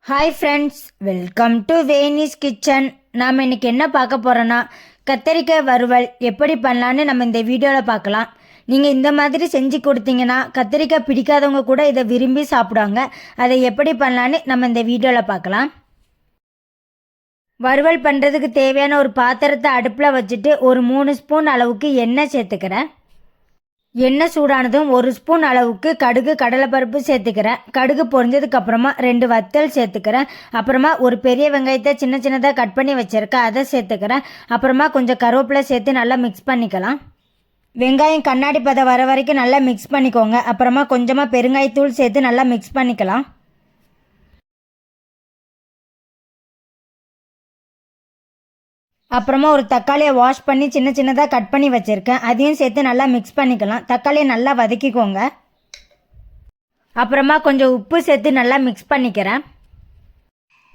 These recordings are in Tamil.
Hi friends, welcome to Venis kitchen. நாம் இன்றைக்கி என்ன பார்க்க போகிறோன்னா, கத்தரிக்காய் வறுவல் எப்படி பண்ணலான்னு நம்ம இந்த வீடியோவில் பார்க்கலாம். நீங்கள் இந்த மாதிரி செஞ்சு கொடுத்தீங்கன்னா கத்தரிக்காய் பிடிக்காதவங்க கூட இதை விரும்பி சாப்பிடுவாங்க. அதை எப்படி பண்ணலான்னு நம்ம இந்த வீடியோவில் பார்க்கலாம். வறுவல் பண்ணுறதுக்கு தேவையான ஒரு பாத்திரத்தை அடுப்பில் வச்சுட்டு ஒரு 3 ஸ்பூன் அளவுக்கு எண்ணெய் சேர்த்துக்கிறேன். எண்ணெய் சூடானதும் 1 ஸ்பூன் அளவுக்கு கடுகு கடலைப்பருப்பு சேர்த்துக்கிறேன். கடுகு பொரிஞ்சதுக்கு அப்புறமா 2 வத்தல் சேர்த்துக்கிறேன். அப்புறமா ஒரு பெரிய வெங்காயத்தை சின்ன சின்னதாக கட் பண்ணி வச்சுருக்கேன், அதை சேர்த்துக்கிறேன். அப்புறமா கொஞ்சம் கருவேப்பிலை சேர்த்து நல்லா மிக்ஸ் பண்ணிக்கலாம். வெங்காயம் கண்ணாடி பதம் வர வரைக்கும் நல்லா மிக்ஸ் பண்ணிக்கோங்க. அப்புறமா கொஞ்சமாக பெருங்காயத்தூள் சேர்த்து நல்லா மிக்ஸ் பண்ணிக்கலாம். அப்புறமா ஒரு தக்காளியை வாஷ் பண்ணி சின்ன சின்னதாக கட் பண்ணி வச்சுருக்கேன், அதையும் சேர்த்து நல்லா மிக்ஸ் பண்ணிக்கலாம். தக்காளியை நல்லா வதக்கிக்கோங்க. அப்புறமா கொஞ்சம் உப்பு சேர்த்து நல்லா மிக்ஸ் பண்ணிக்கிறேன்.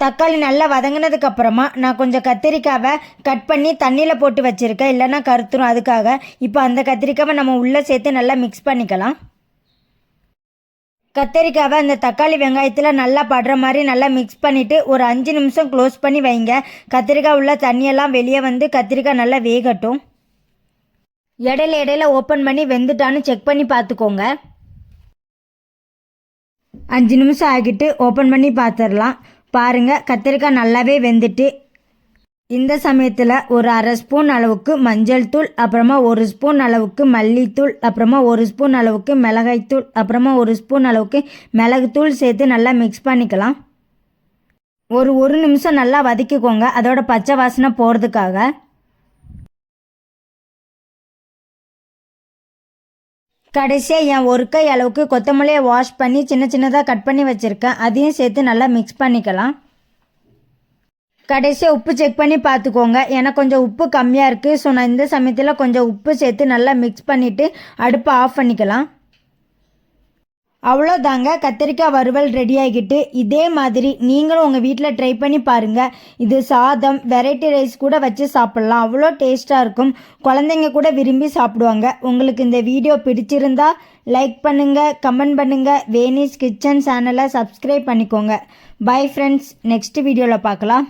தக்காளி நல்லா வதங்கினதுக்கப்புறமா நான் கொஞ்சம் கத்திரிக்காவை கட் பண்ணி தண்ணியில் போட்டு வச்சுருக்கேன், இல்லைன்னா கருத்துரும். அதுக்காக இப்போ அந்த கத்திரிக்காவை நம்ம உள்ளே சேர்த்து நல்லா மிக்ஸ் பண்ணிக்கலாம். கத்தரிக்காவை அந்த தக்காளி வெங்காயத்தில் நல்லா படுற மாதிரி நல்லா மிக்ஸ் பண்ணிவிட்டு ஒரு 5 நிமிஷம் க்ளோஸ் பண்ணி வைங்க. கத்திரிக்காய் உள்ள தண்ணியெல்லாம் வெளியே வந்து கத்திரிக்காய் நல்லா வேகட்டும். இடையில ஓப்பன் பண்ணி வெந்துட்டான்னு செக் பண்ணி பார்த்துக்கோங்க. 5 நிமிஷம் ஆகிட்டு ஓப்பன் பண்ணி பார்த்துடலாம். பாருங்கள், கத்திரிக்காய் நல்லாவே வெந்துட்டு. இந்த சமயத்தில் ஒரு 1/2 ஸ்பூன் அளவுக்கு மஞ்சள் தூள், அப்புறமா 1 ஸ்பூன் அளவுக்கு மல்லித்தூள், அப்புறமா 1 ஸ்பூன் அளவுக்கு மிளகாய்த்தூள், அப்புறமா 1 ஸ்பூன் அளவுக்கு மிளகுத்தூள் சேர்த்து நல்லா மிக்ஸ் பண்ணிக்கலாம். ஒரு நிமிஷம் நல்லா வதக்கிக்கோங்க, அதோட பச்சை வாசனை போகிறதுக்காக. கடைசியாக என் 1 கை அளவுக்கு கொத்தமல்லியை வாஷ் பண்ணி சின்ன சின்னதாக கட் பண்ணி வச்சுருக்கேன், அதையும் சேர்த்து நல்லா மிக்ஸ் பண்ணிக்கலாம். கடைசியாக உப்பு செக் பண்ணி பார்த்துக்கோங்க. எனக்கு கொஞ்சம் உப்பு கம்மியாக இருக்குது. ஸோ நான் இந்த சமயத்தில் கொஞ்சம் உப்பு சேர்த்து நல்லா மிக்ஸ் பண்ணிவிட்டு அடுப்பை ஆஃப் பண்ணிக்கலாம். அவ்வளோதாங்க, கத்திரிக்காய் வறுவல் ரெடி ஆகிட்டு. இதே மாதிரி நீங்களும் உங்கள் வீட்டில் ட்ரை பண்ணி பாருங்கள். இது சாதம், வெரைட்டி ரைஸ் கூட வச்சு சாப்பிட்லாம். அவ்வளோ டேஸ்ட்டாக இருக்கும். குழந்தைங்க கூட விரும்பி சாப்பிடுவாங்க. உங்களுக்கு இந்த வீடியோ பிடிச்சிருந்தா லைக் பண்ணுங்கள், கமெண்ட் பண்ணுங்கள். வேனிஸ் கிச்சன் சேனலை சப்ஸ்கிரைப் பண்ணிக்கோங்க. பை ஃப்ரெண்ட்ஸ், நெக்ஸ்ட் வீடியோவில் பார்க்கலாம்.